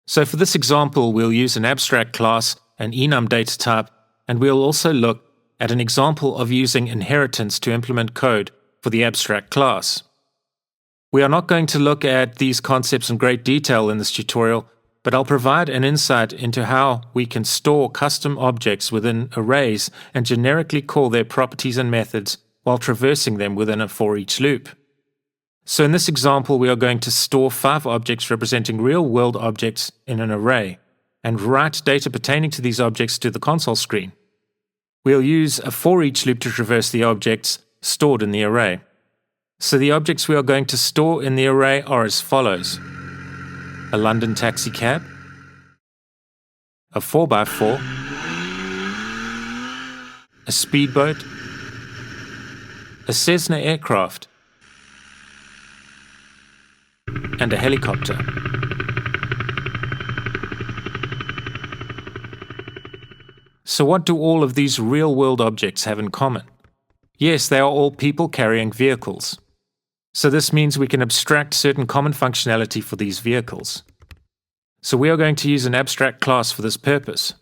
So for this example, we'll use an abstract class, an enum data type, and we'll also look at an example of using inheritance to implement code for the abstract class. We are not going to look at these concepts in great detail in this tutorial, but I'll provide an insight into how we can store custom objects within arrays and generically call their properties and methods while traversing them within a for each loop. So in this example, we are going to store 5 objects representing real-world objects in an array, and write data pertaining to these objects to the console screen. We'll use a for each loop to traverse the objects stored in the array. So the objects we are going to store in the array are as follows: a London taxi cab, a 4x4, a speedboat, a Cessna aircraft, and a helicopter. So what do all of these real-world objects have in common? Yes, they are all people carrying vehicles. So this means we can abstract certain common functionality for these vehicles. So we are going to use an abstract class for this purpose.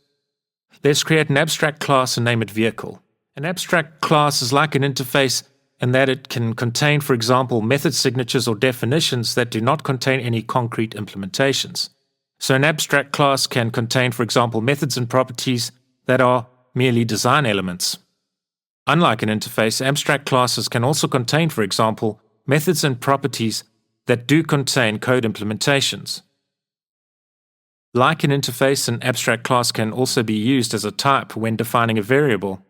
Let's create an abstract class and name it vehicle. An abstract class is like an interface in that it can contain, for example, method signatures or definitions that do not contain any concrete implementations. So an abstract class can contain, for example, methods and properties that are merely design elements. Unlike an interface, abstract classes can also contain, for example, methods and properties that do contain code implementations. Like an interface, an abstract class can also be used as a type when defining a variable.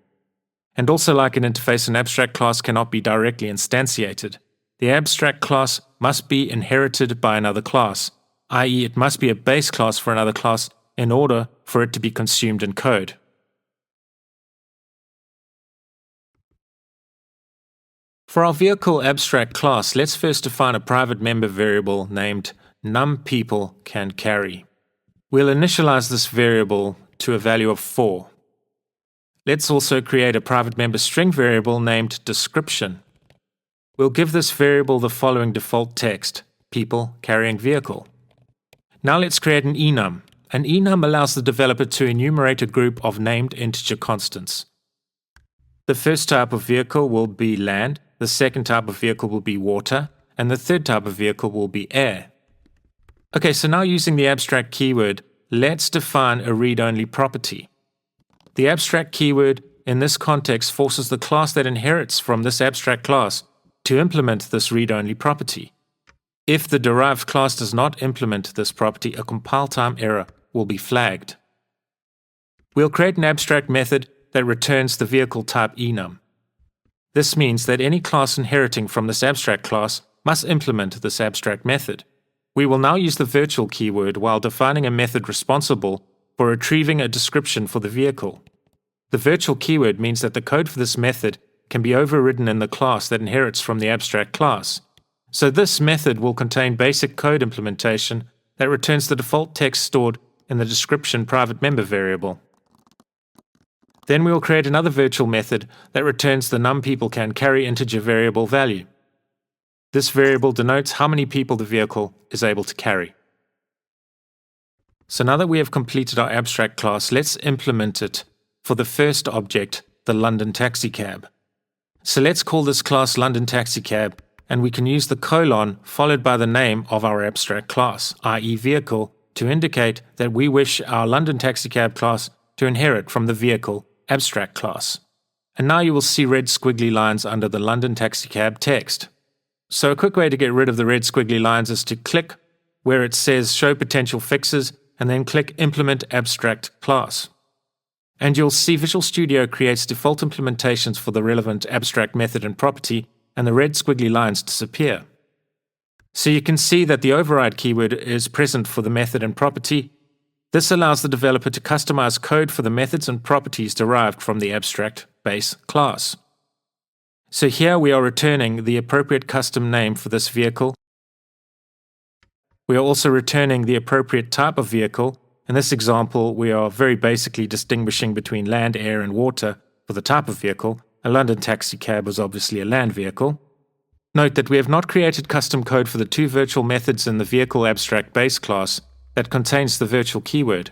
And also like an interface, an abstract class cannot be directly instantiated. The abstract class must be inherited by another class, i.e. it must be a base class for another class in order for it to be consumed in code. For our vehicle abstract class, let's first define a private member variable named numPeopleCanCarry. We'll initialize this variable to a value of 4. Let's also create a private member string variable named description. We'll give this variable the following default text: people carrying vehicle. Now let's create an enum. An enum allows the developer to enumerate a group of named integer constants. The first type of vehicle will be land, the second type of vehicle will be water, and the third type of vehicle will be air. Okay, so now using the abstract keyword, let's define a read-only property. The abstract keyword in this context forces the class that inherits from this abstract class to implement this read-only property. If the derived class does not implement this property, a compile time error will be flagged. We'll create an abstract method that returns the vehicle type enum. This means that any class inheriting from this abstract class must implement this abstract method. We will now use the virtual keyword while defining a method responsible for retrieving a description for the vehicle. The virtual keyword means that the code for this method can be overridden in the class that inherits from the abstract class. So this method will contain basic code implementation that returns the default text stored in the description private member variable. Then we will create another virtual method that returns the numPeopleCanCarry integer variable value. This variable denotes how many people the vehicle is able to carry. So now that we have completed our abstract class, let's implement it for the first object, the London taxi cab. So let's call this class London taxi cab, and we can use the colon followed by the name of our abstract class, i.e. vehicle, to indicate that we wish our London taxi cab class to inherit from the vehicle abstract class. And now you will see red squiggly lines under the London taxi cab text. So a quick way to get rid of the red squiggly lines is to click where it says Show Potential Fixes and then click Implement Abstract Class. And you'll see Visual Studio creates default implementations for the relevant abstract method and property, and the red squiggly lines disappear. So you can see that the override keyword is present for the method and property. This allows the developer to customize code for the methods and properties derived from the abstract base class. So here we are returning the appropriate custom name for this vehicle. We are also returning the appropriate type of vehicle. In this example, we are very basically distinguishing between land, air, and water for the type of vehicle. A London taxi cab is obviously a land vehicle. Note that we have not created custom code for the two virtual methods in the vehicle abstract base class, that contains the virtual keyword.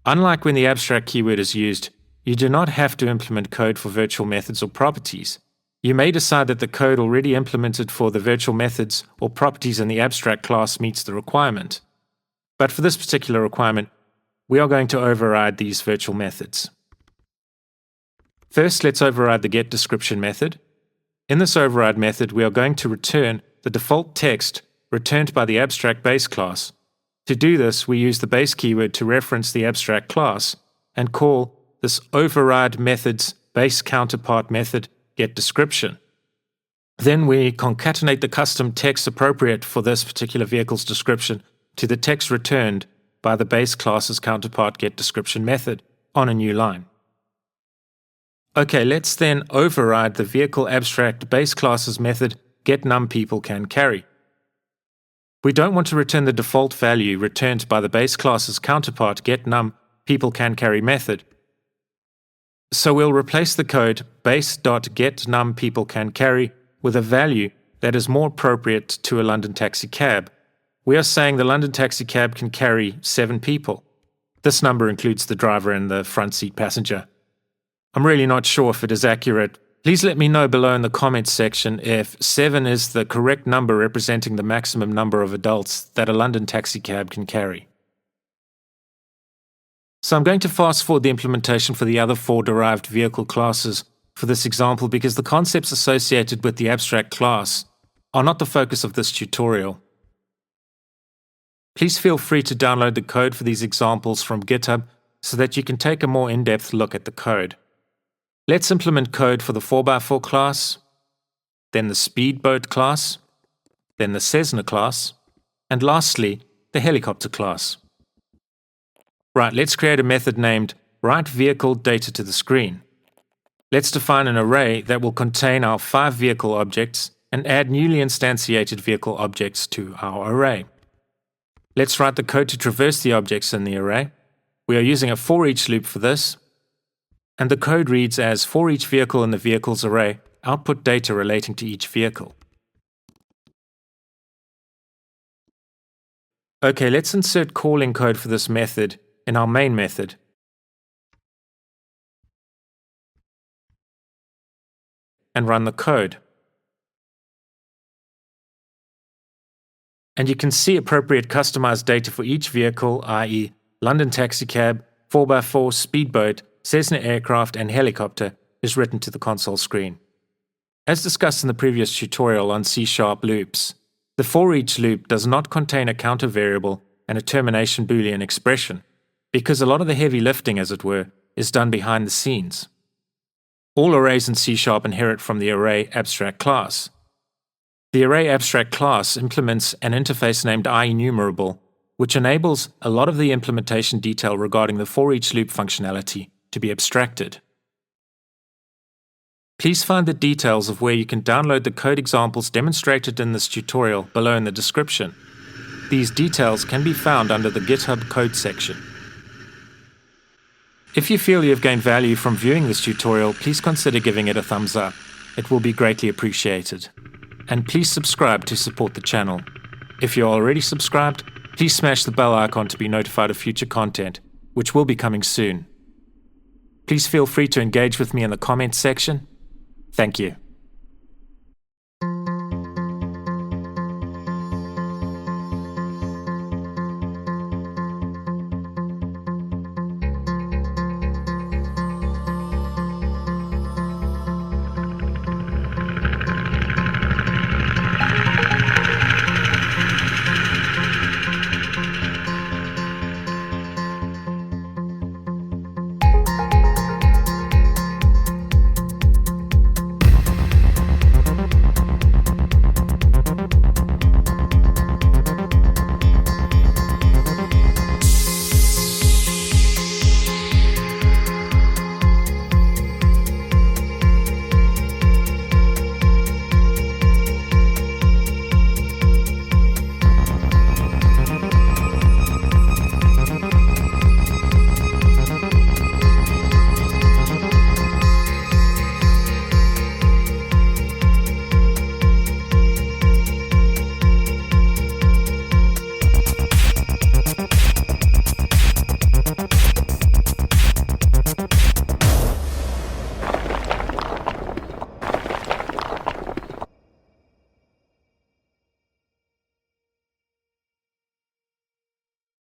Unlike when the abstract keyword is used, you do not have to implement code for virtual methods or properties. You may decide that the code already implemented for the virtual methods or properties in the abstract class meets the requirement. But for this particular requirement, we are going to override these virtual methods. First, let's override the getDescription method. In this override method, we are going to return the default text returned by the abstract base class. To do this, we use the base keyword to reference the abstract class and call this override method's base counterpart method getDescription. Then we concatenate the custom text appropriate for this particular vehicle's description to the text returned by the base class's counterpart getDescription method on a new line. Okay, let's then override the vehicle abstract base class's method getNumPeopleCanCarry. We don't want to return the default value returned by the base class's counterpart getNumPeopleCanCarry method. So we'll replace the code base.getNumPeopleCanCarry with a value that is more appropriate to a London taxi cab. We are saying the London taxi cab can carry 7 people. This number includes the driver and the front seat passenger. I'm really not sure if it is accurate. Please let me know below in the comments section if 7 is the correct number representing the maximum number of adults that a London taxi cab can carry. So I'm going to fast forward the implementation for the other 4 derived vehicle classes for this example because the concepts associated with the abstract class are not the focus of this tutorial. Please feel free to download the code for these examples from GitHub so that you can take a more in-depth look at the code. Let's implement code for the 4x4 class, then the speedboat class, then the Cessna class, and lastly, the helicopter class. Right, let's create a method named WriteVehicleDataToTheScreen. Let's define an array that will contain our 5 vehicle objects and add newly instantiated vehicle objects to our array. Let's write the code to traverse the objects in the array. We are using a Foreach loop for this, and the code reads as for each vehicle in the vehicles array, output data relating to each vehicle. Okay, let's insert calling code for this method in our main method. And run the code. And you can see appropriate customized data for each vehicle, i.e. London taxi cab, 4x4, speedboat, Cessna aircraft, and helicopter is written to the console screen. As discussed in the previous tutorial on C# loops, the Foreach loop does not contain a counter variable and a termination Boolean expression, because a lot of the heavy lifting, as it were, is done behind the scenes. All arrays in C# inherit from the array abstract class. The array abstract class implements an interface named IEnumerable, which enables a lot of the implementation detail regarding the Foreach loop functionality to be abstracted. Please find the details of where you can download the code examples demonstrated in this tutorial below in the description. These details can be found under the GitHub code section. If you feel you have gained value from viewing this tutorial, please consider giving it a thumbs up. It will be greatly appreciated. And please subscribe to support the channel. If you're already subscribed, please smash the bell icon to be notified of future content, which will be coming soon. Please feel free to engage with me in the comments section. Thank you.